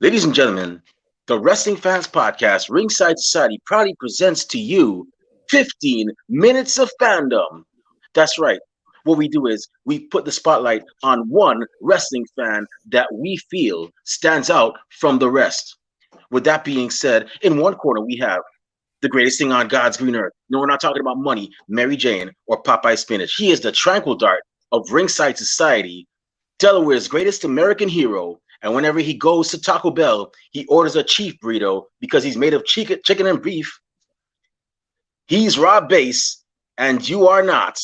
Ladies and gentlemen, the Wrestling Fans Podcast, Ringside Society, proudly presents to you 15 Minutes of Fandom. That's right. What we do is we put the spotlight on one wrestling fan that we feel stands out from the rest. With that being said, in one corner we have the greatest thing on God's green earth. No, we're not talking about money, Mary Jane, or Popeye Spinach. He is the tranquil dart of Ringside Society, Delaware's greatest American hero. And whenever he goes to Taco Bell, he orders a chief burrito because he's made of chicken and beef. He's Rob Bass, and you are not.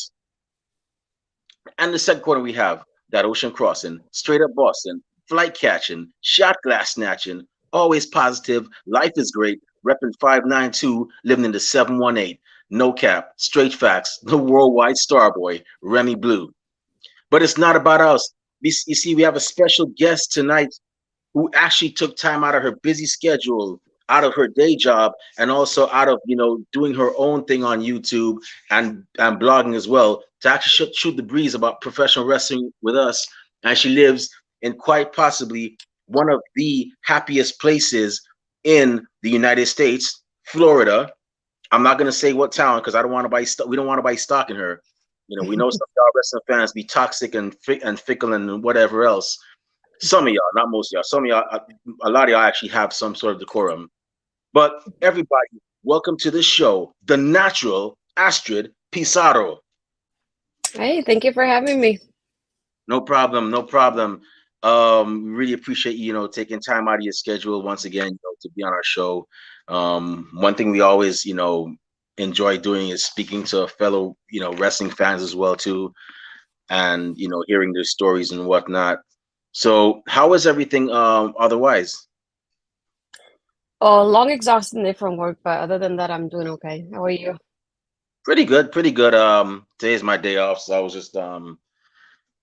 And the second corner, we have that ocean crossing, straight up Boston, flight catching, shot glass snatching, always positive, life is great, repping 592, living in the 718. No cap, straight facts, the worldwide star boy, Remy Blue. But it's not about us. You see, we have a special guest tonight who actually took time out of her busy schedule, out of her day job, and also out of doing her own thing on YouTube and blogging as well to actually shoot the breeze about professional wrestling with us. And she lives in quite possibly one of the happiest places in the United States, Florida. I'm not gonna say what town because I don't want to we don't want to buy stalking her. We know some of y'all wrestling fans be toxic and fickle and whatever else. Some of y'all, not most of y'all. Some of y'all, a lot of y'all actually have some sort of decorum. But everybody, welcome to the show, the Natural Astrid Pizarro. Hey, thank you for having me. No problem, no problem. Really appreciate taking time out of your schedule once again, to be on our show. One thing we always, enjoy doing is speaking to fellow, wrestling fans as well too, and hearing their stories and whatnot. So, how is everything otherwise? Oh, long exhausting day from work, but other than that, I'm doing okay. How are you? Pretty good, pretty good. Today is my day off, so I was just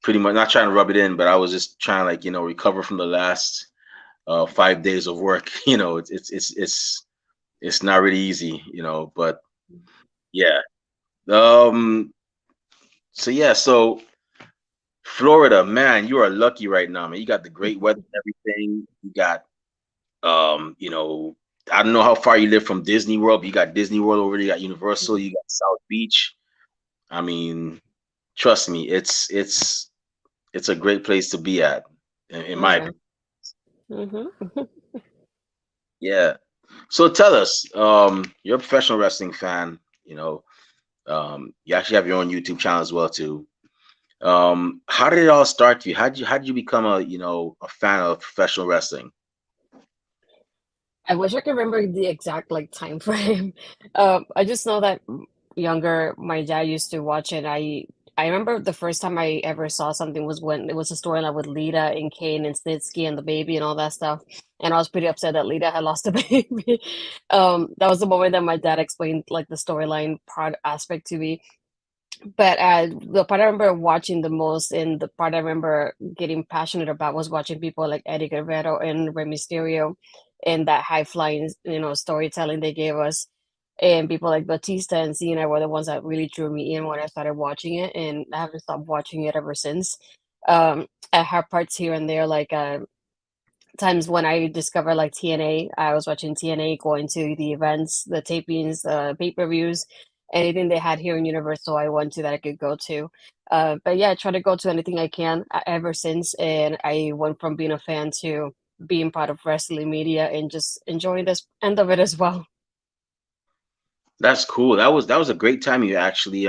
pretty much not trying to rub it in, but I was just trying to recover from the last 5 days of work. It's not really easy, but yeah. Um so yeah, so Florida, man, you are lucky right now, man. You got the great weather and everything. You got I don't know how far you live from Disney World, but you got Disney World over there, you got Universal, you got South Beach. I mean, trust me, it's a great place to be at, in my Okay. opinion. Mm-hmm. Yeah. So tell us, you're a professional wrestling fan, you actually have your own YouTube channel as well too. How did it all start for you? How did you become a fan of professional wrestling? I wish I could remember the exact time frame. I just know that younger, my dad used to watch it. I remember the first time I ever saw something was when it was a storyline with Lita and Kane and Snitsky and the baby and all that stuff. And I was pretty upset that Lita had lost the baby. That was the moment that my dad explained the storyline part aspect to me. But the part I remember watching the most and the part I remember getting passionate about was watching people like Eddie Guerrero and Rey Mysterio and that high flying, storytelling they gave us. And people like Batista and Cena were the ones that really drew me in when I started watching it, and I haven't stopped watching it ever since. I have parts here and there, times when I discovered TNA, I was watching TNA, going to the events, the tapings, pay-per-views, anything they had here in Universal, I went to that I could go to. But yeah, I try to go to anything I can ever since, and I went from being a fan to being part of wrestling media and just enjoying this end of it as well. That's cool. That was a great time you actually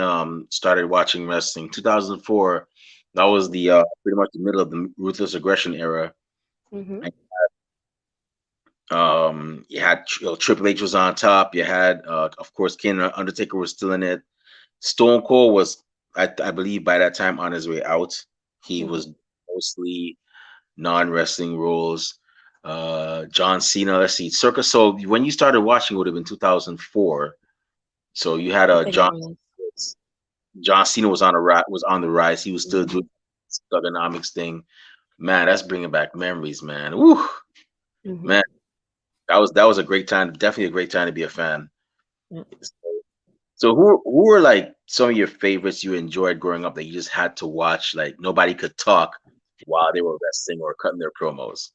started watching wrestling. 2004. That was the pretty much the middle of the ruthless aggression era. Hmm. You had Triple H was on top. You had of course Kane and Undertaker was still in it. Stone Cold was, I believe, by that time on his way out. He Hmm. was mostly non-wrestling roles. John Cena, let's see, Circus. So when you started watching, it would have been 2004. So you had I a think it was. John Cena was on the rise. He was still Hmm. doing this thugonomics thing. Man, that's bringing back memories, man. Woo, Hmm. man, that was a great time. Definitely a great time to be a fan. Yeah. So who were like some of your favorites you enjoyed growing up that you just had to watch? Like nobody could talk while they were wrestling or cutting their promos.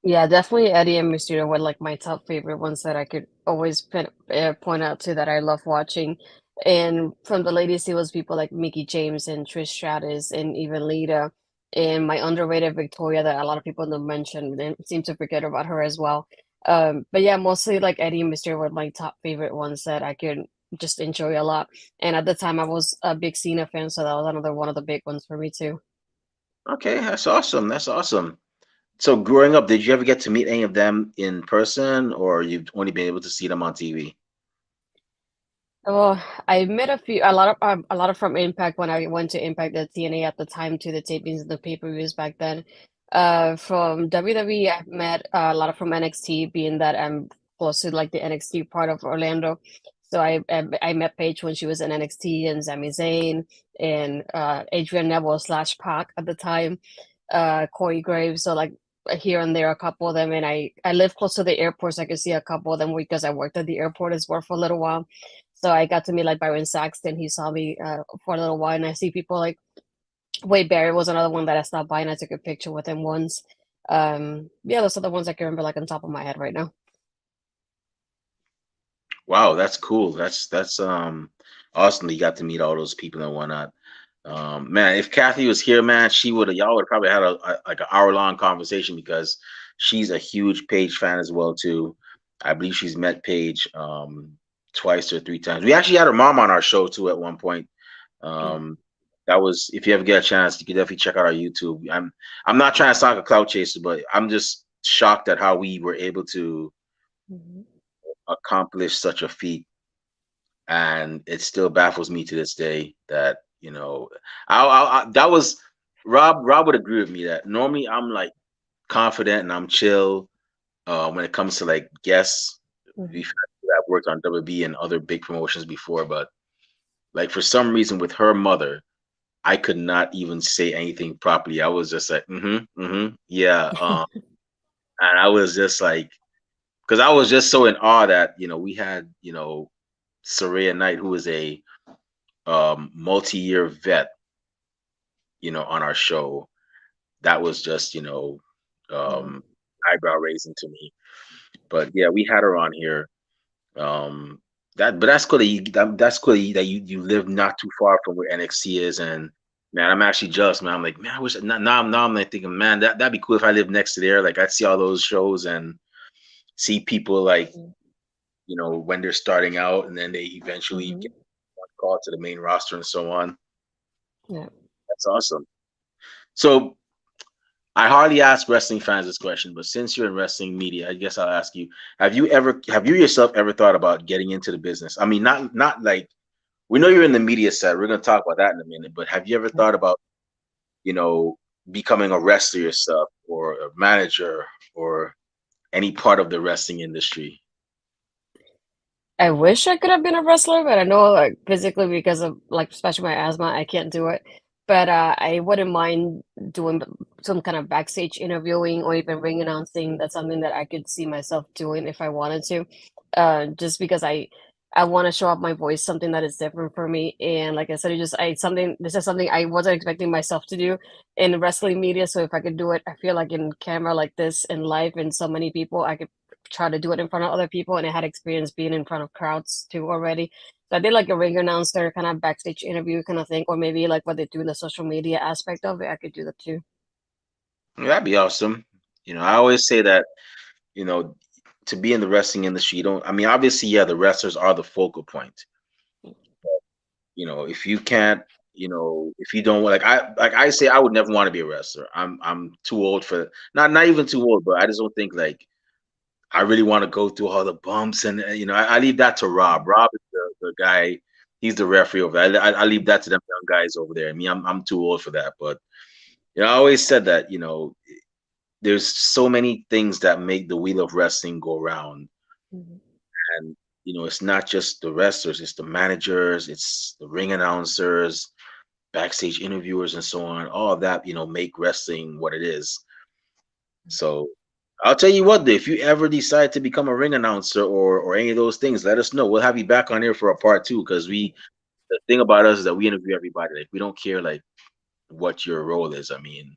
Yeah, definitely Eddie and Mysterio were like my top favorite ones that I could always point out to that I love watching. And from the ladies, it was people like Mickey James and Trish Stratus and even Lita. And my underrated Victoria that a lot of people don't mention and seem to forget about her as well. But yeah, mostly like Eddie and Mysterio were my top favorite ones that I could just enjoy a lot. And at the time, I was a big Cena fan, so that was another one of the big ones for me too. Okay, that's awesome. That's awesome. So growing up, did you ever get to meet any of them in person, or you've only been able to see them on TV? Oh, I met a lot of from Impact when I went to Impact at TNA at the time to the tapings and the pay-per-views back then. From WWE, I've met a lot of from NXT, being that I'm close to like the NXT part of Orlando. So I met Paige when she was in NXT and Sami Zayn and Adrian Neville slash Pac at the time, Corey Graves. So like here and there, a couple of them, and I live close to the airport, so I could see a couple of them because I worked at the airport as well for a little while. So I got to meet like Byron Saxton. He saw me for a little while, and I see people like Wade Barrett was another one that I stopped by and I took a picture with him once. Yeah, those are the ones I can remember like on top of my head right now. Wow, that's cool. That's awesome that you got to meet all those people and whatnot. Man, if Kathy was here, man, she would have y'all would have probably had like an hour-long conversation because she's a huge Paige fan as well too. I believe she's met Paige twice or three times. We actually had her mom on our show too at one point. Yeah. Um, that was if you ever get a chance, you can definitely check out our YouTube. I'm not trying to sound like a clout chaser, but I'm just shocked at how we were able to Mhm. accomplish such a feat, and it still baffles me to this day that that was Rob would agree with me that normally I'm like confident and I'm chill when it comes to like guests. Mhm. We've I've worked on WB and other big promotions before, but like for some reason with her mother, I could not even say anything properly. I was just like, yeah, and I was just like, because I was just so in awe that we had Saraya Knight, who is a multi-year vet, on our show. That was just, Yeah. um, eyebrow raising to me. But yeah, we had her on here. Um, but that's cool that's cool that you live not too far from where NXT is, and man, I'm actually jealous, man. I'm like, man, I wish now I'm like thinking, man, that'd be cool if I lived next to there. Like I'd see all those shows and see people like, when they're starting out and then they eventually Mm-hmm. get called to the main roster and so on. Yeah. That's awesome. So I hardly ask wrestling fans this question, but since you're in wrestling media, I guess I'll ask you: have you yourself ever thought about getting into the business? I mean, not like we know you're in the media side. We're gonna talk about that in a minute. But have you ever thought about, you know, becoming a wrestler yourself, or a manager, or any part of the wrestling industry? I wish I could have been a wrestler, but I know like physically because of like especially my asthma, I can't do it. But I wouldn't mind doing some kind of backstage interviewing or even ring announcing. That's something that I could see myself doing if I wanted to. Just because I want to show up my voice, something that is different for me. And like I said, it just I something this is something I wasn't expecting myself to do in wrestling media. So if I could do it, I feel like in camera like this in live and so many people, I could try to do it in front of other people, and I had experience being in front of crowds too already. So I did like a ring announcer kind of backstage interview kind of thing, or maybe like what they do in the social media aspect of it. I could do that too. That'd be awesome. I always say that, you know, to be in the wrestling industry, you don't. I mean, obviously, yeah, the wrestlers are the focal point. If you can't, if you don't like I say, I would never want to be a wrestler. I'm too old for not even too old, but I just don't think like I really want to go through all the bumps and I leave that to Rob. Rob is the guy. He's the referee over there. I leave that to them young guys over there. I mean, I'm too old for that. But I always said that there's so many things that make the wheel of wrestling go round, Mhm. and it's not just the wrestlers, it's the managers, it's the ring announcers, backstage interviewers, and so on. All of that make wrestling what it is. So I'll tell you what, if you ever decide to become a ring announcer or any of those things, let us know. We'll have you back on here for a part two, because the thing about us is that we interview everybody. Like we don't care like what your role is. I mean,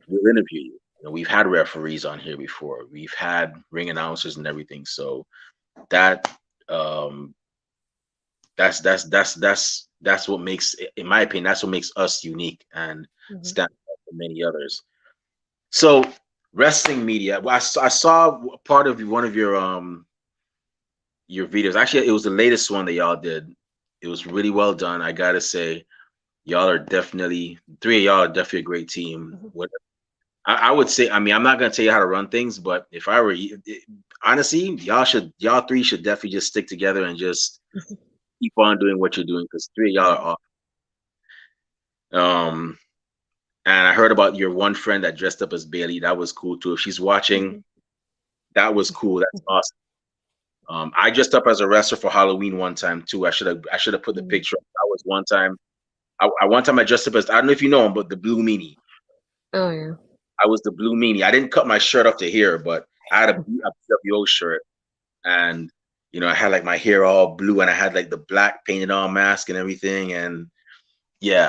we'll interview you. we've had referees on here before. We've had ring announcers and everything. So that um that's what makes, in my opinion, that's what makes us unique and Mhm. stand out from many others. So wrestling media. Well, I saw part of one of your videos. Actually, it was the latest one that y'all did. It was really well done. I gotta say, y'all are definitely, three of y'all are definitely a great team. Mhm. What I would say, I mean, I'm not gonna tell you how to run things, but if I were you, honestly, y'all three should definitely just stick together and just keep on doing what you're doing because three of y'all are awesome. And I heard about your one friend that dressed up as Bailey. That was cool too. If she's watching, Mhm. that was cool. That's awesome. I dressed up as a wrestler for Halloween one time too. I should have put the Mhm. picture up. I was one time. I one time I dressed up as, I don't know if you know him, but the Blue Meanie. Oh yeah. I was the Blue Meanie. I didn't cut my shirt up to here, but I had a PWO shirt, and I had like my hair all blue, and I had like the black painted on mask and everything. And yeah,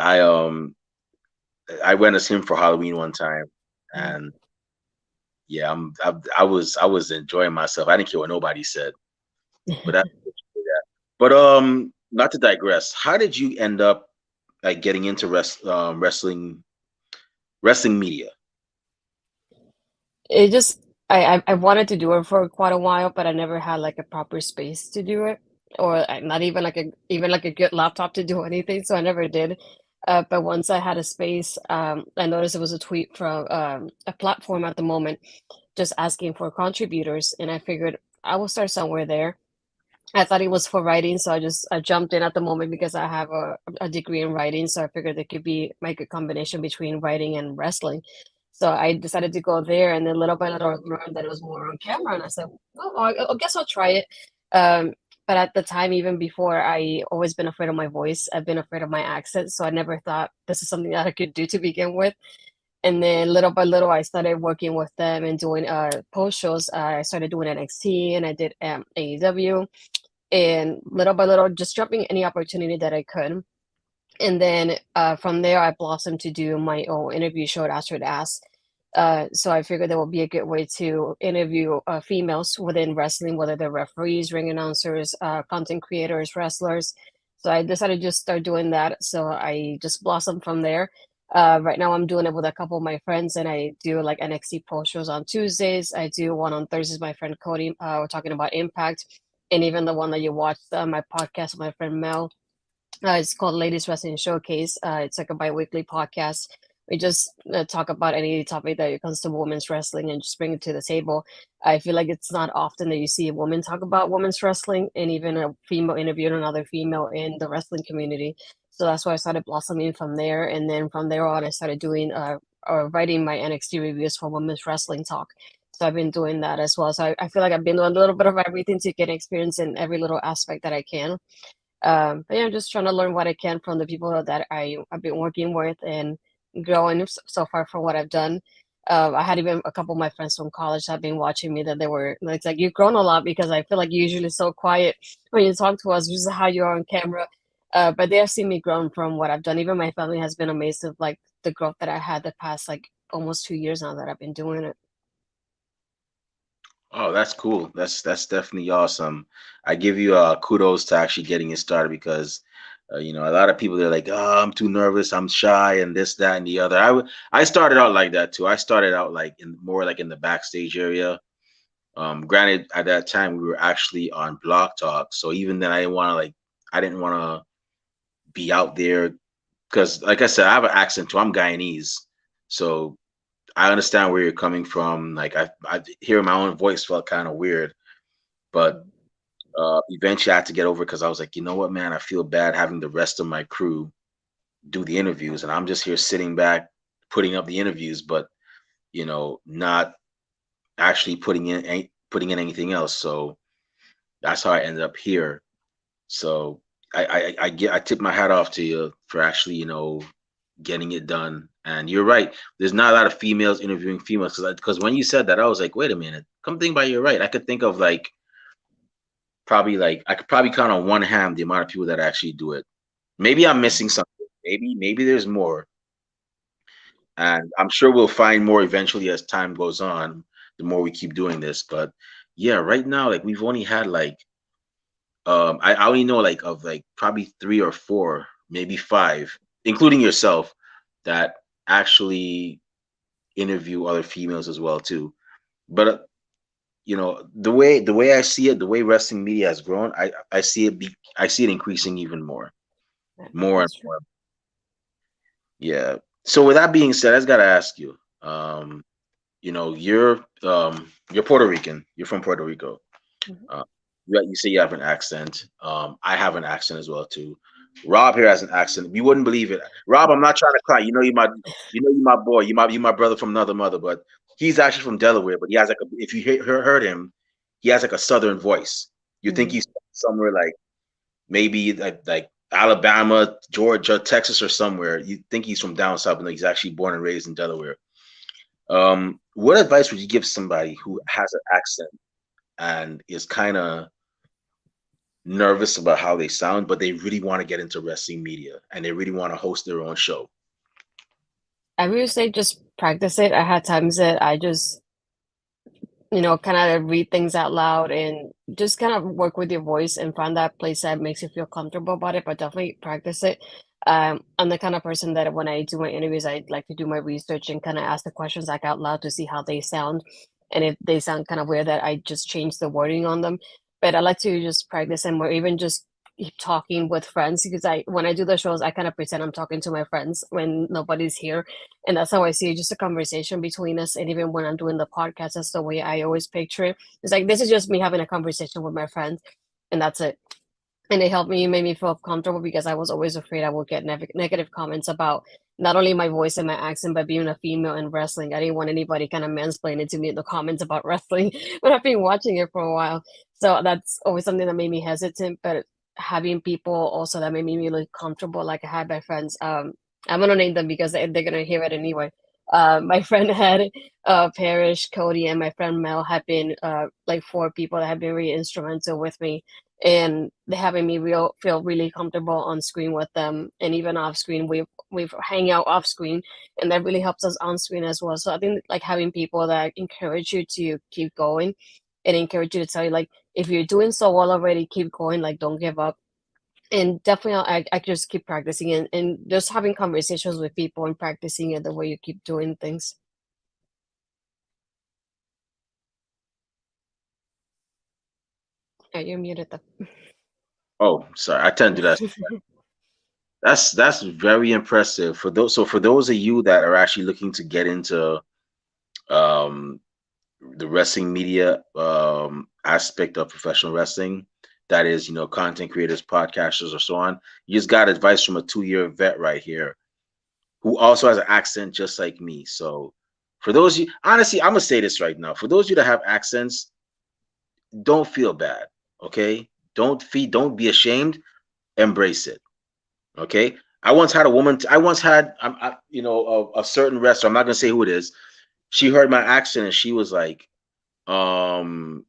I went as him for Halloween one time, Mhm. and yeah, I was enjoying myself. I didn't care what nobody said, but that. But not to digress. How did you end up like getting into wrestling media? It just I wanted to do it for quite a while, but I never had like a proper space to do it, or not even like a good laptop to do anything. So I never did. But once I had a space, I noticed it was a tweet from a platform at the moment, just asking for contributors, and I figured I will start somewhere there. I thought it was for writing, so I jumped in at the moment because I have a degree in writing, so I figured it could be like a combination between writing and wrestling. So I decided to go there, and then little by little I learned that it was more on camera, and I said, "Oh, I guess I'll try it." Um, but at the time, even before, I always been afraid of my voice. I've been afraid of my accent, so I never thought this is something that I could do to begin with. And then little by little, I started working with them and doing post shows. I started doing NXT, and I did AEW, and little by little just jumping any opportunity that I could. And then from there I blossomed to do my own interview show at Astrid Ask. So I figured that would be a good way to interview females within wrestling, whether they're referees, ring announcers, content creators, wrestlers. So I decided to just start doing that. So I just blossomed from there. Right now I'm doing it with a couple of my friends, and I do like NXT post shows on Tuesdays. I do one on Thursdays. My friend Cody, we're talking about Impact, and even the one that you watched, my podcast with my friend Mel. It's called Ladies Wrestling Showcase. It's like a bi-weekly podcast. We just talk about any topic that comes to women's wrestling and just bring it to the table. I feel like it's not often that you see a woman talk about women's wrestling, and even a female interviewing another female in the wrestling community. So that's why I started blossoming from there. And then from there on, I started doing or writing my NXT reviews for Women's Wrestling Talk. So I've been doing that as well. So I feel like I've been doing a little bit of everything to get experience in every little aspect that I can. But yeah, I'm just trying to learn what I can from the people that I've been working with and growing so far from what I've done. I had even a couple of my friends from college that have been watching me, that they were like you've grown a lot, because I feel like you're usually so quiet when you talk to us, which is how you are on camera. But they have seen me grown from what I've done. Even my family has been amazed of like the growth that I had the past like almost 2 years now that I've been doing it. Oh, that's cool. That's definitely awesome. I give you kudos to actually getting it started because a lot of people, they're like, "Oh, I'm too nervous, I'm shy, and this, that, and the other." I started out like that too. I started out like in more like in the backstage area. Granted, at that time we were actually on Block Talk, so even then I didn't want to be out there because, like I said, I have an accent too. I'm Guyanese, so I understand where you're coming from. Like I hearing my own voice felt kind of weird, but eventually I had to get over it because I was like, you know what, man, I feel bad having the rest of my crew do the interviews, and I'm just here sitting back, putting up the interviews, but not actually putting in anything else. So that's how I ended up here. So I tip my hat off to you for actually getting it done. And you're right. There's not a lot of females interviewing females because when you said that, I was like, wait a minute. Come think about it, you're right. I could think of like I could probably count on one hand the amount of people that actually do it. Maybe I'm missing something. Maybe there's more. and I'm sure we'll find more eventually as time goes on. The more we keep doing this, but yeah, right now, like we've only had like I only know like of like probably three or four, maybe five, including yourself, that actually interview other females as well too. But the way I see it, the way wrestling media has grown, I see it increasing even Yeah, more and that's true. more. Yeah. So with that being said, I just gotta ask you, you're Puerto Rican. You're from Puerto Rico. Mhm. Uh, you say you have an accent. I have an accent as well too. Rob here has an accent. You wouldn't believe it. Rob, I'm not trying to clown. You my boy. You my brother from another mother. But he's actually from Delaware. But he has like if you heard him, he has like a southern voice. You think Mhm. he's somewhere like maybe like Alabama, Georgia, Texas, or somewhere. You think he's from down south, but no, he's actually born and raised in Delaware. What advice would you give somebody who has an accent and is kind of nervous about how they sound, but they really want to get into wrestling media and they really want to host their own show? I would say just practice it. I had times that I just kind of read things out loud and just kind of work with your voice and find that place that makes you feel comfortable about it, but definitely practice it. I'm the kind of person that when I do my interviews, I like to do my research and kind of ask the questions like out loud to see how they sound. And if they sound kind of weird, that I just change the wording on them. But I like to just practice them or even just keep talking with friends because when I do the shows, I kind of pretend I'm talking to my friends when nobody's here, and that's how I see it, just a conversation between us. And even when I'm doing the podcast, that's the way I always picture it. It's like this is just me having a conversation with my friends, and that's it. And it helped me, made me feel comfortable because I was always afraid I would get negative comments about not only my voice and my accent, but being a female in wrestling. I didn't want anybody kind of mansplaining to me in the comments about wrestling when I've been watching it for a while. So that's always something that made me hesitant. But having people also that made me really comfortable, like I had my friends. I'm gonna name them because they're gonna hear it anyway. My friend had Parrish, Cody, and my friend Mel had been like four people that have been really instrumental with me and they having me feel really comfortable on screen with them and even off screen we've hang out off screen and that really helps us on screen as well. So I think like having people that encourage you to keep going and encourage you to tell you like if you're doing so well already, keep going, like don't give up. And definitely I just keep practicing and just having conversations with people and practicing it the way you keep doing things. Yeah, you're muted though. Oh, sorry, I tend to do that. That's very impressive for those. So for those of you that are actually looking to get into um, the wrestling media aspect of professional wrestling, that is, content creators, podcasters, or so on, you just got advice from a 2-year vet right here who also has an accent just like me. So for those of you, honestly, I'm gonna say this right now. For those of you that have accents, don't feel bad. Okay, don't be ashamed. Embrace it. Okay. I once had, a certain wrestler. I'm not gonna say who it is. She heard my accent and she was like, um,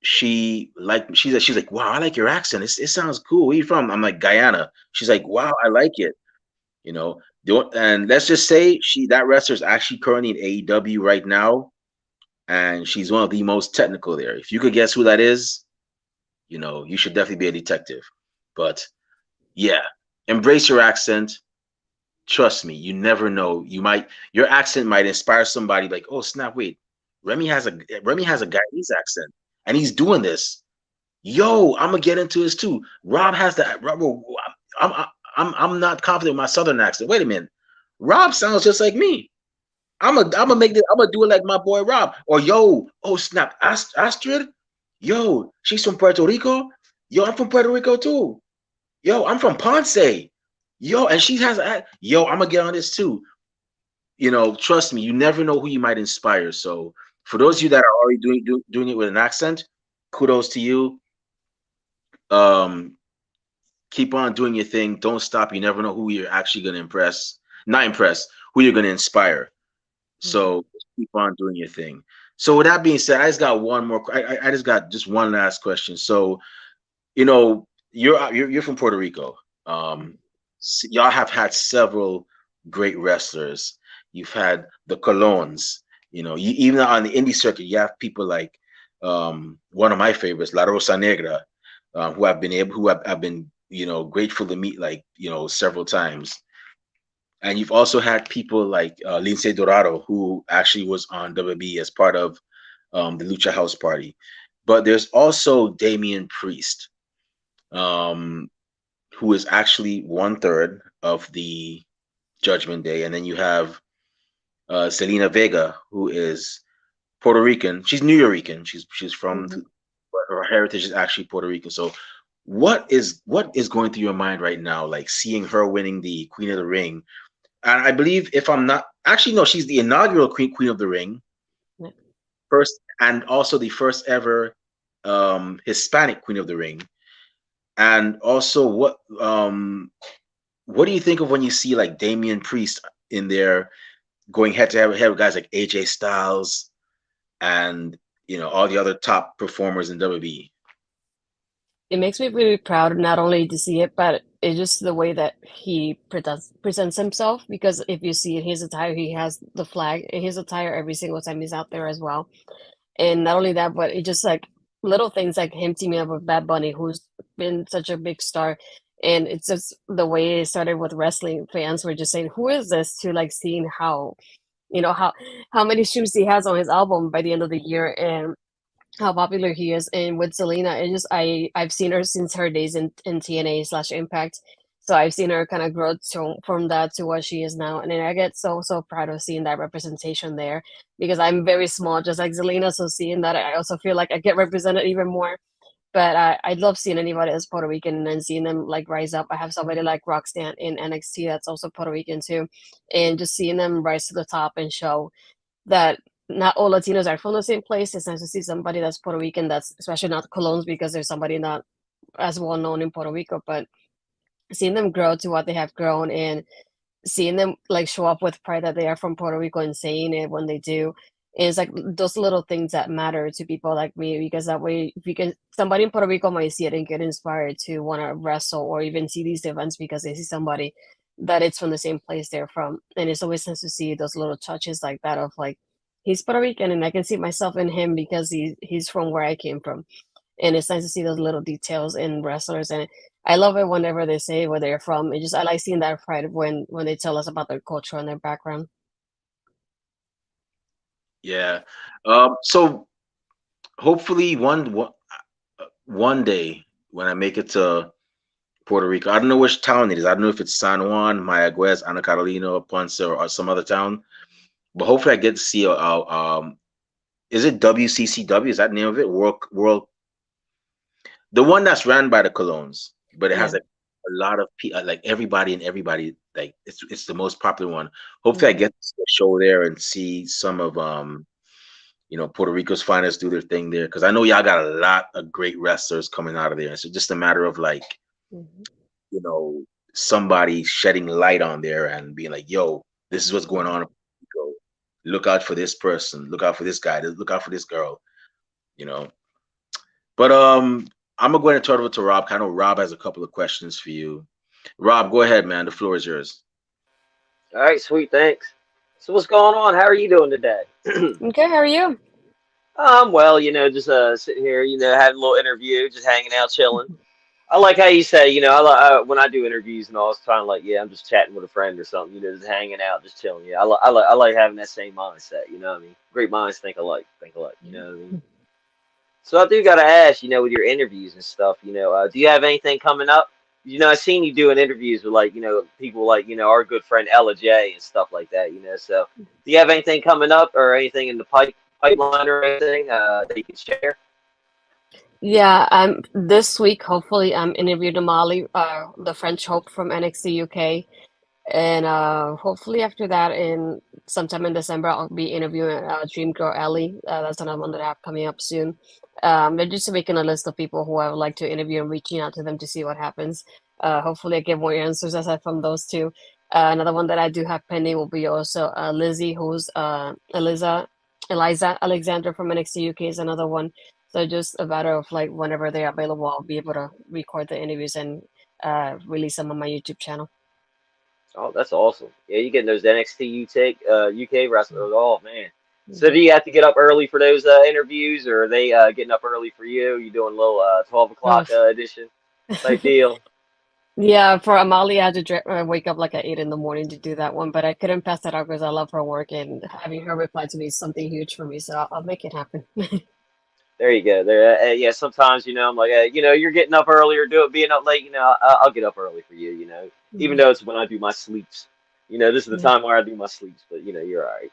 she's like, wow, I like your accent. It sounds cool. Where you from? I'm like Guyana. She's like, wow, I like it. You know, and let's just say that wrestler is actually currently in AEW right now, and she's one of the most technical there. If you could guess who that is, you should definitely be a detective. But yeah, embrace your accent. Trust me, you never know. Your accent might inspire somebody like, oh snap, wait, Remy has a Guyanese accent, and he's doing this. Yo, I'm gonna get into this too. Rob has that. I'm I'm not confident with my southern accent. Wait a minute, Rob sounds just like me. I'm gonna do it like my boy Rob. Or yo, oh snap, Astrid. Yo, she's from Puerto Rico. Yo, I'm from Puerto Rico too. Yo, I'm from Ponce. Yo, and she has a yo. I'm gonna get on this too. Trust me, you never know who you might inspire. So for those of you that are already doing it with an accent, kudos to you. Um, keep on doing your thing. Don't stop. You never know who you're actually gonna impress. Not impress. Who you're gonna inspire. Mhm. So just keep on doing your thing. So with that being said, I just got one more. I just got just one last question. So you're from Puerto Rico. Mhm. Y'all have had several great wrestlers. You've had the Colons. Even on the indie circuit, you have people like one of my favorites, La Rosa Negra, who I've been grateful to meet like several times. And you've also had people like Lince Dorado, who actually was on WB as part of the Lucha House Party. But there's also Damian Priest, um, who is actually one third of the Judgment Day, and then you have Selena Vega, who is Puerto Rican. She's New Yorican. She's from, Hmm. but her heritage is actually Puerto Rican. So, what is going through your mind right now, like seeing her winning the Queen of the Ring? And I believe, if I'm not actually, no, she's the inaugural Queen of the Ring, first, and also the first ever Hispanic Queen of the Ring. And also, what do you think of when you see like Damian Priest in there going head to head with guys like AJ Styles and all the other top performers in WWE? It makes me really proud not only to see it, but it's just the way that he presents himself. Because if you see in his attire, he has the flag in his attire every single time he's out there as well. And not only that, but it just like little things like him teaming up with Bad Bunny, who's been such a big star. And it's just the way it started with wrestling fans were just saying, "Who is this?" To like seeing how how many streams he has on his album by the end of the year, and how popular he is. And with Selena, it just I've seen her since her days in TNA slash Impact. So I've seen her kind of grow from that to what she is now, and then I get so proud of seeing that representation there, because I'm very small, just like Zelina. So seeing that, I also feel like I get represented even more. But I love seeing anybody that's Puerto Rican and then seeing them like rise up. I have somebody like Roxanne in NXT that's also Puerto Rican too, and just seeing them rise to the top and show that not all Latinos are from the same place. It's nice to see somebody that's Puerto Rican, that's especially not Colognes, because there's somebody not as well known in Puerto Rico, but seeing them grow to what they have grown, and seeing them like show up with pride that they are from Puerto Rico and saying it when they do. It's like those little things that matter to people like me, because that way, if you can, somebody in Puerto Rico might see it and get inspired to want to wrestle or even see these events because they see somebody that it's from the same place they're from. And it's always nice to see those little touches like that of like, he's Puerto Rican and I can see myself in him because he's from where I came from. And it's nice to see those little details in wrestlers. And I love it whenever they say where they're from. It just, I like seeing that pride when they tell us about their culture and their background. Yeah. So hopefully one day when I make it to Puerto Rico, I don't know which town it is. I don't know if it's San Juan, Mayagüez, Ana Carolina, Ponce, or some other town. But hopefully, I get to see is it WCCW? Is that the name of it? World, the one that's ran by the Colognes, but it has Yeah. like a lot of people, like everybody. Like it's the most popular one. Hopefully, I Hmm. get to see a show there and see some of Puerto Rico's finest do their thing there, because I know y'all got a lot of great wrestlers coming out of there. So just a matter of like Hmm. you know somebody shedding light on there and being like, "Yo, this is what's going on in Puerto Rico. Look out for this person. Look out for this guy. Look out for this girl." You know. But I'm gonna go ahead and turn it over to Rob. I know Rob has a couple of questions for you. Rob, go ahead, man. The floor is yours. All right, sweet, thanks. So what's going on? How are you doing today? Okay, how are you? Well, just sitting here, having a little interview, just hanging out, chilling. I like how you say, when I do interviews and all, it's kind of like, yeah, I'm just chatting with a friend or something, just hanging out, just chilling. Yeah, I like having that same mindset. You know what I mean? Great minds think alike, think alike. You know what I mean? So I do gotta ask, with your interviews and stuff, do you have anything coming up? I've seen you doing interviews with like, people like, our good friend Ella J and stuff like that, So do you have anything coming up or anything in the pipeline or anything that you can share? Yeah, this week hopefully I'm interviewing Molly, the French Hope from NXT UK. And hopefully after that, in sometime in December, I'll be interviewing Dream Girl Ellie. That's another one that I have coming up soon. They're just making a list of people who I would like to interview and reaching out to them to see what happens. Hopefully, I get more answers aside from those two. Another one that I do have pending will be also Lizzie, who's Eliza Alexander from NXT UK is another one. So just a matter of like whenever they're available, I'll be able to record the interviews and release them on my YouTube channel. Oh, that's awesome. Yeah, you getting those NXT UK wrestlers. Oh man. So do Mhm. you have to get up early for those interviews, or are they getting up early for you? You doing a little 12 o'clock Oh. edition type deal? Yeah, for Amalia, I had to wake up like at 8 in the morning to do that one, but I couldn't pass that up because I love her work and having her reply to me is something huge for me, so I'll make it happen. There you go. There, yeah. Sometimes I'm like, you're getting up early or being up late. I'll get up early for you. Even Mhm. though it's when I do my sleeps. This is the Yeah. time where I do my sleeps. But you're all right.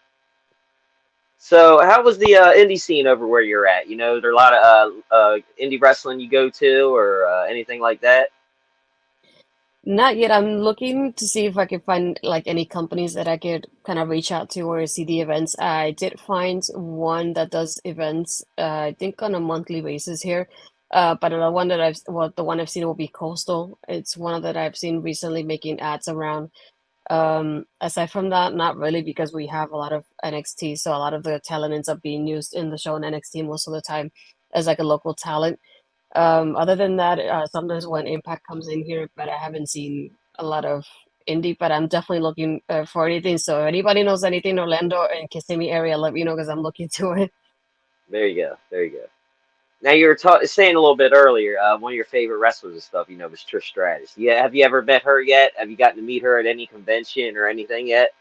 So, how was the indie scene over where you're at? There are a lot of indie wrestling you go to or anything like that. Not yet. I'm looking to see if I can find like any companies that I could kind of reach out to or see the events. I did find one that does events, I think on a monthly basis here. But the one that the one I've seen will be Coastal. It's one that I've seen recently making ads around. Aside from that, not really because we have a lot of NXT, so a lot of the talent ends up being used in the show in NXT most of the time as like a local talent. Other than that, sometimes when Impact comes in here, but I haven't seen a lot of indie, but I'm definitely looking for anything. So if anybody knows anything in Orlando and Kissimmee area, let me know because I'm looking to it. There you go. There you go. Now you were saying a little bit earlier, one of your favorite wrestlers and stuff, was Trish Stratus. Yeah, have you ever met her yet? Have you gotten to meet her at any convention or anything yet?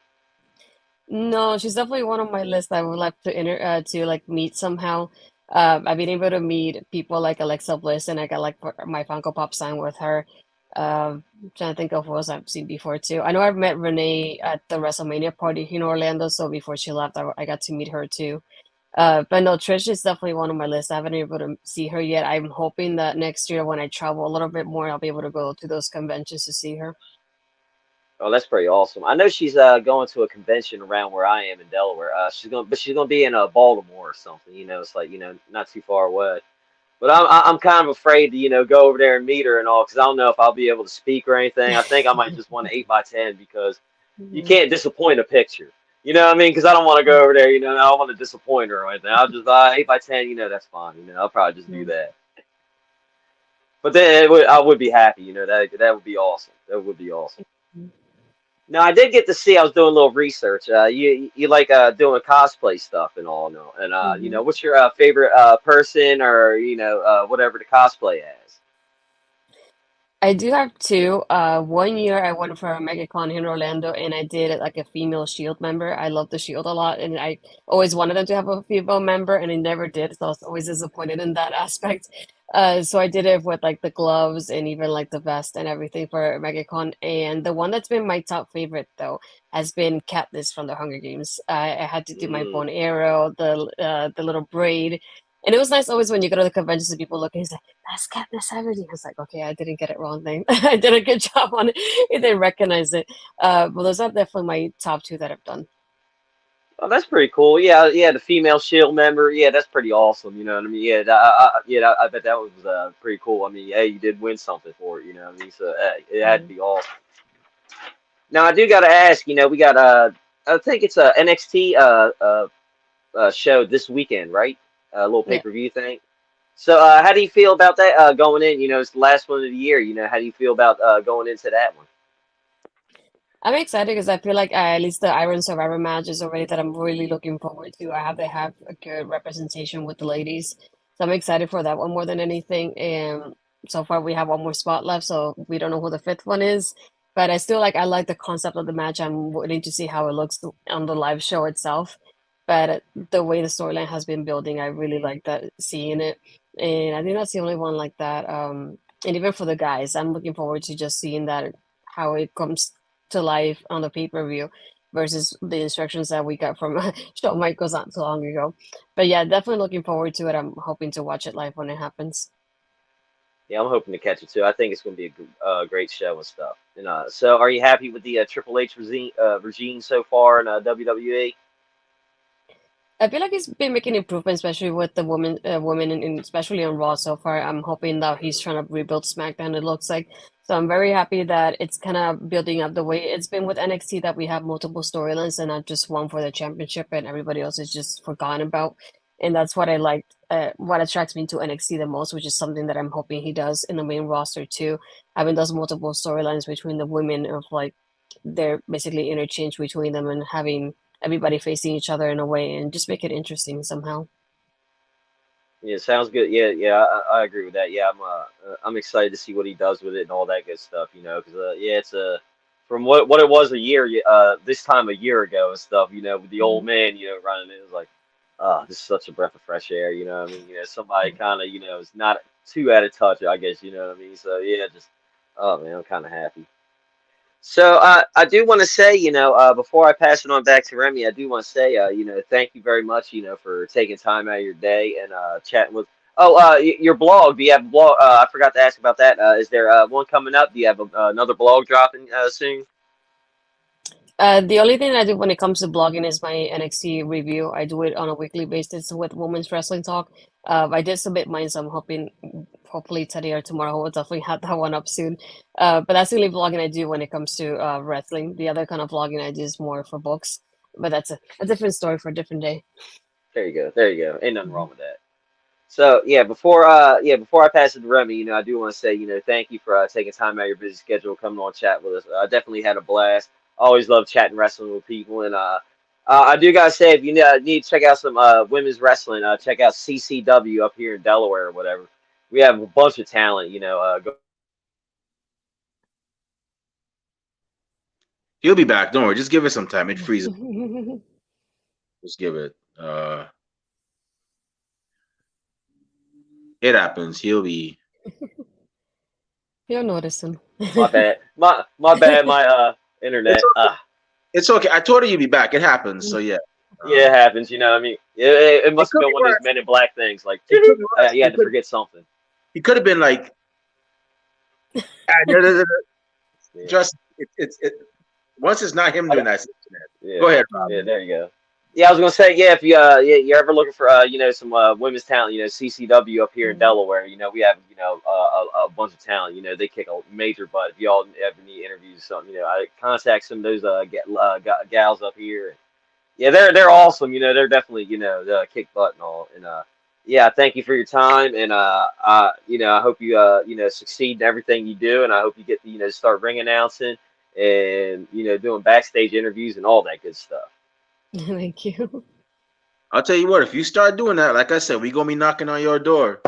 No, she's definitely one on my list. I would like to like meet somehow. I've been able to meet people like Alexa Bliss, and I got like my Funko Pop sign with her. Trying to think of who else I've seen before too. I know I've met Renee at the WrestleMania party in Orlando, so before she left, I got to meet her too. But no, Trish is definitely one on my list. I haven't been able to see her yet. I'm hoping that next year when I travel a little bit more, I'll be able to go to those conventions to see her. Oh, that's pretty awesome. I know she's going to a convention around where I am in Delaware. She's gonna be in Baltimore or something. It's like not too far away. But I'm kind of afraid to go over there and meet her and all because I don't know if I'll be able to speak or anything. I think I might just want an 8x10 because you Mhm. can't disappoint a picture. You know what I mean? Because I don't want to go over there. I don't want to disappoint her or anything. I'll just 8x10. That's fine. I'll probably just do Mhm. that. But then I would be happy. That would be awesome. That would be awesome. Now I did get to see. I was doing a little research. You like doing cosplay stuff and all, no? And Mhm. what's your favorite person or whatever to cosplay as? I do have two. One year I went for a MegaCon here in Orlando and I did it like a female Shield member. I love the Shield a lot and I always wanted them to have a female member and they never did, so I was always disappointed in that aspect. So I did it with like the gloves and even like the vest and everything for MegaCon. And the one that's been my top favorite though has been Katniss from the Hunger Games. I had to do my Mm. bone arrow, the little braid. And it was nice always when you go to the conventions and people look and say, that's Katniss Everdeen. I was like, okay, I didn't get it wrong then. I did a good job on it. They didn't recognize it. But those are definitely my top two that I've done. Oh, that's pretty cool. Yeah, yeah, the female Shield member. Yeah, that's pretty awesome. You know what I mean? Yeah, I bet that was pretty cool. I mean, hey, you did win something for it. You know what I mean? So it had to Mhm. be awesome. Now I do got to ask. We got I think it's a NXT show this weekend, right? A little pay Yeah. per view thing. So how do you feel about that going in? It's the last one of the year. How do you feel about going into that one? I'm excited because I feel like at least the Iron Survivor match is already that I'm really looking forward to. I have they have a good representation with the ladies, so I'm excited for that one more than anything. And so far we have one more spot left, so we don't know who the fifth one is. But I like the concept of the match. I'm waiting to see how it looks on the live show itself. But the way the storyline has been building, I really like that seeing it. And I think that's the only one like that. And even for the guys, I'm looking forward to just seeing that how it comes to life on the pay-per-view versus the instructions that we got from Shawn Michaels not too long ago. But yeah, definitely looking forward to it. I'm hoping to watch it live when it happens. Yeah, I'm hoping to catch it too. I think it's going to be a great show and stuff. And so, are you happy with the Triple H regime so far in WWE? I feel like he's been making improvements, especially with the women, and especially on Raw so far. I'm hoping that he's trying to rebuild SmackDown. It looks like, so I'm very happy that it's kind of building up the way it's been with NXT that we have multiple storylines and not just one for the championship, and everybody else is just forgotten about. And that's what I liked. What attracts me to NXT the most, which is something that I'm hoping he does in the main roster too, having those multiple storylines between the women of like they're basically interchanged between them and having everybody facing each other in a way and just make it interesting somehow. Yeah, sounds good. Yeah, yeah, I agree with that. Yeah, I'm excited to see what he does with it and all that good stuff. Because yeah, it's a from what it was a year this time a year ago and stuff. With the old Mhm. man, running it was like, this is such a breath of fresh air. You know what I mean? Somebody kind of is not too out of touch. I guess you know what I mean. So yeah, just oh man, I'm kind of happy. So I do want to say, before I pass it on back to Remy, I do want to say, thank you very much, for taking time out of your day and chatting with. Oh, your blog. Do you have a blog? I forgot to ask about that. Is there one coming up? Do you have another blog dropping soon? The only thing I do when it comes to blogging is my NXT review. I do it on a weekly basis with Women's Wrestling Talk. I did submit mine, so I'm hoping, hopefully today or tomorrow, we'll definitely have that one up soon. But that's the only vlogging I do when it comes to wrestling. The other kind of vlogging I do is more for books, but that's a different story for a different day. There you go. There you go. Ain't nothing wrong with that. So before I pass it to Remy, I do want to say, thank you for taking time out of your busy schedule, coming on chat with us. I definitely had a blast. Always love chatting wrestling with people, and I do gotta say, if you need to check out some women's wrestling, check out CCW up here in Delaware or whatever. We have a bunch of talent, He'll be back. Don't worry. Just give it some time. It freezes. Just give it. It happens. He'll be. You'll notice him. my bad, my bad, my It's internet. okay. It's okay. I told her you'd be back. It happens. So yeah. Yeah, it Um, happens, you know what I mean? It it must have could been be one of those worse. Men in Black things, like, It could be worse. you had to forget something. He could have been like, Yeah. just it. Once it's not him doing that, it's internet. Yeah, Go ahead, yeah, Rob. there you go. Yeah, I was gonna say, yeah, if you you're ever looking for some women's talent, CCW up here in Mhm. Delaware, we have a bunch of talent. They kick a major butt. If y'all ever need interviews or something, I contact some of those gals up here. Yeah, they're awesome. They're definitely kick butt and all. And yeah, thank you for your time. And I hope you succeed in everything you do. And I hope you get to start ring announcing and doing backstage interviews and all that good stuff. Thank you. I'll tell you what. If you start doing that, like I said, we gonna be knocking on your door.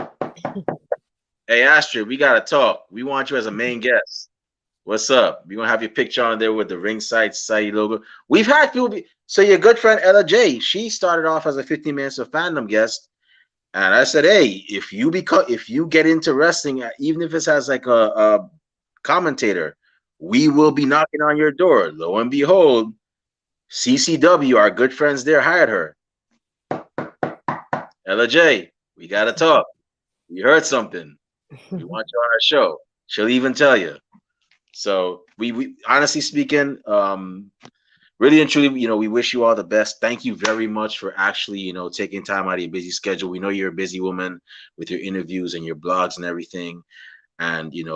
Hey, Astrid, we gotta talk. We want you as a main guest. What's up? We gonna have your picture on there with the Ringside Society logo. We've had people be so your good friend Ella J. She started off as a 15 minutes of fandom guest, and I said, hey, if you get into wrestling, even if it's as like a commentator, we will be knocking on your door. Lo and behold, CCW, our good friends there, hired her. Ella J, we gotta talk. We heard something. We want you on our show. She'll even tell you. So we honestly speaking, really and truly, we wish you all the best. Thank you very much for actually, taking time out of your busy schedule. We know you're a busy woman with your interviews and your blogs and everything, and getting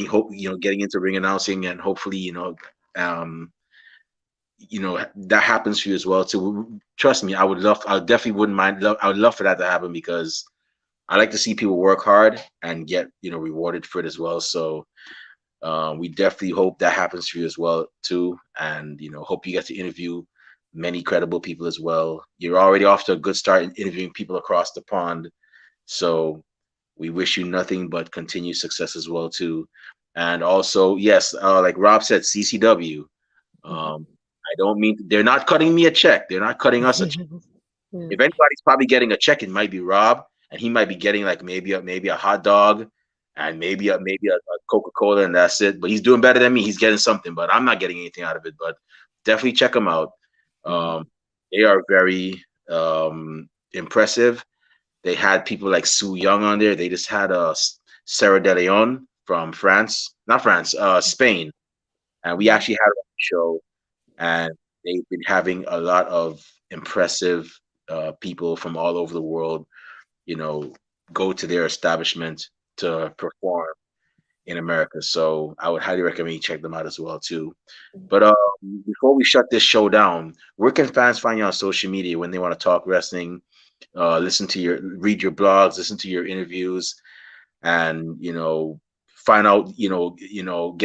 hope, getting into ring announcing, and hopefully, um, that happens for you as well too. Trust me, I definitely wouldn't mind. I would love for that to happen because I like to see people work hard and get rewarded for it as well. So we definitely hope that happens for you as well too, and hope you get to interview many credible people as well. You're already off to a good start in interviewing people across the pond, so we wish you nothing but continued success as well too. And also, yes, like Rob said, CCW. I don't mean they're not cutting me a check. They're not cutting us a check. Yeah. If anybody's probably getting a check, it might be Rob, and he might be getting like maybe a hot dog and maybe a Coca Cola, and that's it. But he's doing better than me. He's getting something, but I'm not getting anything out of it. But definitely check them out. Um, they are very impressive. They had people like Sue Young on there. They just had Sarah De Leon from France, not France, Spain, and we actually had her on the show, and they've been having a lot of impressive people from all over the world, you know, go to their establishment to perform in America. So I would highly recommend you check them out as well too. But before we shut this show down, where can fans find you on social media when they want to talk wrestling, read your blogs, listen to your interviews, and find out, get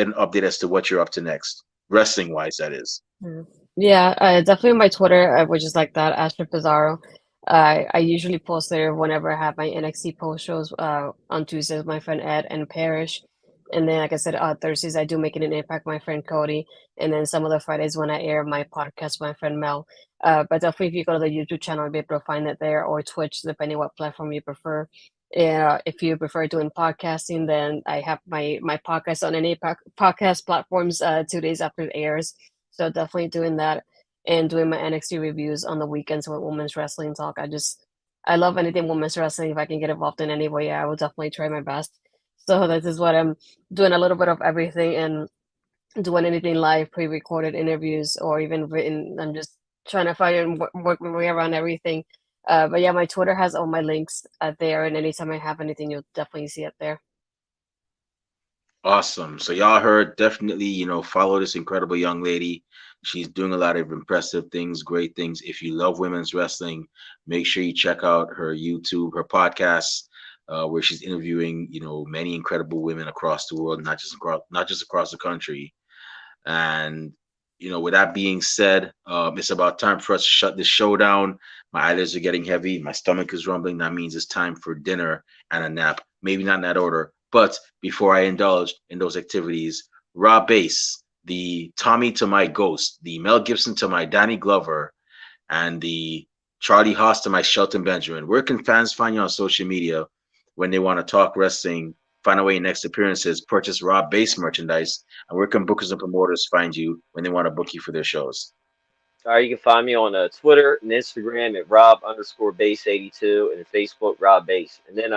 an update as to what you're up to next, wrestling wise, that is. Mm. Yeah, definitely my Twitter, which is like that, Astrid Pizarro. I usually post there whenever I have my NXT post shows on Tuesdays with my friend Ed and Parrish. And then, like I said, Thursdays I do make it an impact with my friend Cody. And then some of the Fridays when I air my podcast with my friend Mel. But definitely if you go to the YouTube channel, you'll be able to find it there or Twitch, depending what platform you prefer. If you prefer doing podcasting, then I have my podcast on any podcast platforms 2 days after it airs. So definitely doing that and doing my NXT reviews on the weekends with women's wrestling talk. I love anything women's wrestling. If I can get involved in any way, I will definitely try my best. So this is what I'm doing, a little bit of everything and doing anything live, pre-recorded interviews or even written. I'm just trying to find and work my way around everything. But yeah, my Twitter has all my links there, and anytime I have anything, you'll definitely see it there. Awesome. So y'all heard, definitely, follow this incredible young lady. She's doing a lot of impressive things, great things. If you love women's wrestling, make sure you check out her YouTube, her podcast, where she's interviewing, many incredible women across the world, not just across the country. And with that being said, it's about time for us to shut this show down. My eyelids are getting heavy. My stomach is rumbling. That means it's time for dinner and a nap. Maybe not in that order. But before I indulge in those activities, Rob Bass, the Tommy to my Ghost, the Mel Gibson to my Danny Glover, and the Charlie Haas to my Shelton Benjamin. Where can fans find you on social media when they want to talk wrestling, find out where your next appearances, purchase Rob Bass merchandise, and where can bookers and promoters find you when they want to book you for their shows? All right, you can find me on Twitter and Instagram at Rob_Base82 and Facebook Rob Base. And then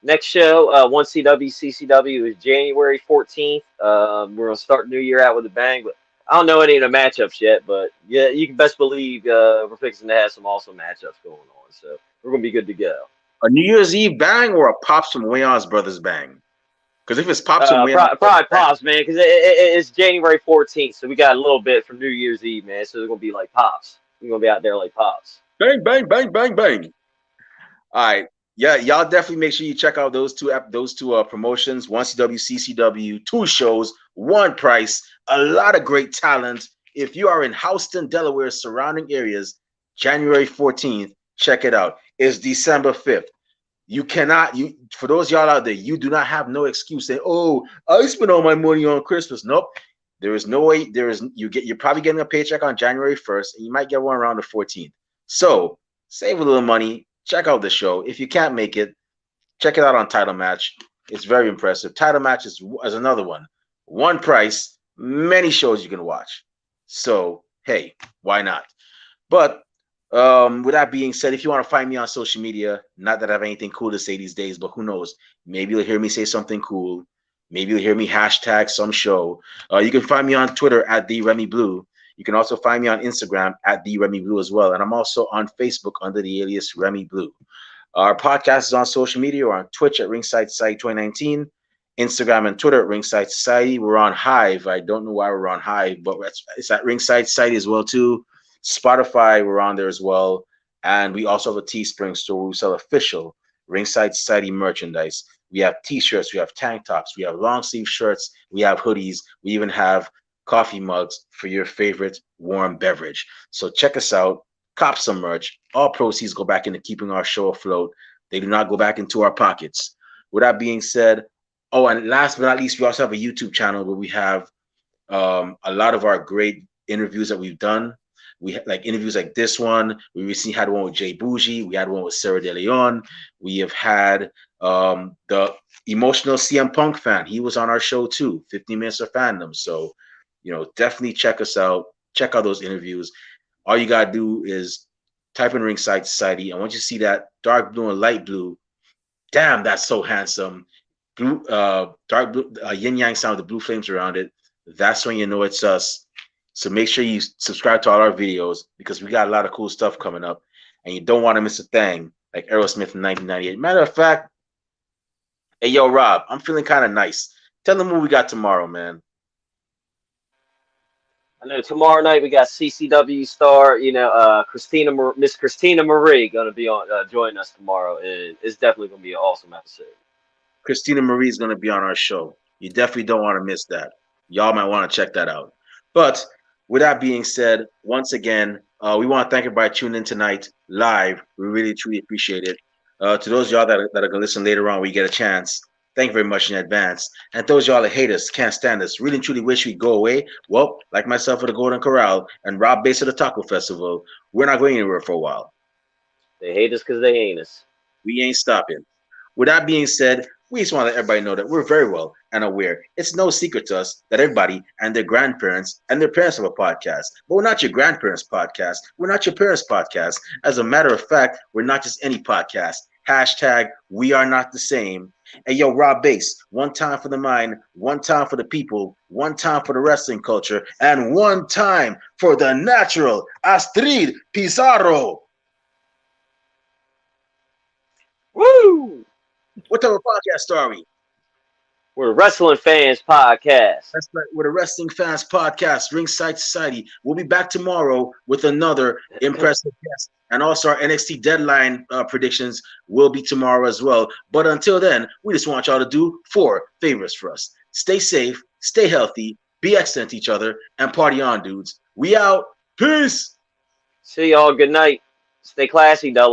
next show, 1CW CCW is January 14th. We're gonna start the new year out with a bang, but I don't know any of the matchups yet. But yeah, you can best believe we're fixing to have some awesome matchups going on. So we're gonna be good to go. A New Year's Eve bang or a Pops from Wayans Brothers bang? Because if it's Pops from Wayans Brothers Probably bang, pops, man, because it's January 14th, so we got a little bit from New Year's Eve, man. So it's gonna be like pops. We're gonna be out there like pops. bang, bang, bang, bang, bang. All right. Yeah, y'all definitely make sure you check out those two promotions. One CW, CCW, two shows, one price, a lot of great talent. If you are in Houston, Delaware, surrounding areas, January 14th, check it out. It's December 5th. You cannot, for those y'all out there, you do not have no excuse saying, "Oh, I spent all my money on Christmas." Nope. There is no way. You're probably getting a paycheck on January 1st, and you might get one around the 14th. So save a little money. Check out the show. If you can't make it, check it out on Title Match. It's very impressive. Title Match is another one. One price, many shows you can watch. So hey, why not? But with that being said, if you want to find me on social media, not that I have anything cool to say these days, but who knows? Maybe you'll hear me say something cool. Maybe you'll hear me hashtag some show. You can find me on Twitter at the Remy Blue. You can also find me on Instagram at the Remy Blue as well, and I'm also on Facebook under the alias Remy Blue. Our podcast is on social media. We're on Twitch at Ringside Society 2019, Instagram and Twitter at Ringside Society. We're on Hive. I don't know why we're on Hive, but it's at Ringside Society as well too. Spotify, we're on there as well. And we also have a Teespring store where we sell official Ringside Society merchandise. We have t-shirts, we have tank tops, we have long sleeve shirts, we have hoodies, we even have coffee mugs for your favorite warm beverage. So check us out, cop some merch. All proceeds go back into keeping our show afloat. They do not go back into our pockets. With that being said, oh, and last but not least, we also have a YouTube channel where we have a lot of our great interviews that we've done. We had like interviews like this one. We recently had one with Jay Bougie. We had one with Sarah De Leon. We have had the emotional CM Punk fan. He was on our show too, 15 Minutes of Fandom. So, definitely check us out. Check out those interviews. All you got to do is type in Ringside Society. And once you see that dark blue and light blue, damn, that's so handsome. Blue, dark blue, yin yang sound with the blue flames around it. That's when you know it's us. So make sure you subscribe to all our videos because we got a lot of cool stuff coming up, and you don't want to miss a thing like Aerosmith in 1998. Matter of fact, hey yo Rob, I'm feeling kind of nice. Tell them what we got tomorrow, man. I know tomorrow night we got CCW star, Miss Christina Marie gonna be on joining us tomorrow, and it's definitely gonna be an awesome episode. Christina Marie is going to be on our show. You definitely don't want to miss that. Y'all might want to check that out. But with that being said, once again, we want to thank everybody tuning in tonight live. We really, truly appreciate it. To those of y'all that are going to listen later on, we get a chance. Thank you very much in advance. And those of y'all that hate us, can't stand us, really and truly wish we'd go away. Well, like myself at the Golden Corral and Rob Bass at the Taco Festival, we're not going anywhere for a while. They hate us because they ain't us. We ain't stopping. With that being said, we just want to let everybody know that we're very well and aware. It's no secret to us that everybody and their grandparents and their parents have a podcast. But we're not your grandparents' podcast. We're not your parents' podcast. As a matter of fact, we're not just any podcast. Hashtag we are not the same. Hey, yo, Rob Bass, one time for the mind, one time for the people, one time for the wrestling culture, and one time for the natural Astrid Pizarro. Woo! What type of podcast are we? We're Wrestling Fans Podcast. That's right. We're the Wrestling Fans Podcast, Ringside Society. We'll be back tomorrow with another impressive guest. And also our NXT deadline predictions will be tomorrow as well. But until then, we just want y'all to do 4 favors for us. Stay safe, stay healthy, be excellent to each other, and party on, dudes. We out. Peace. See y'all. Good night. Stay classy, Della.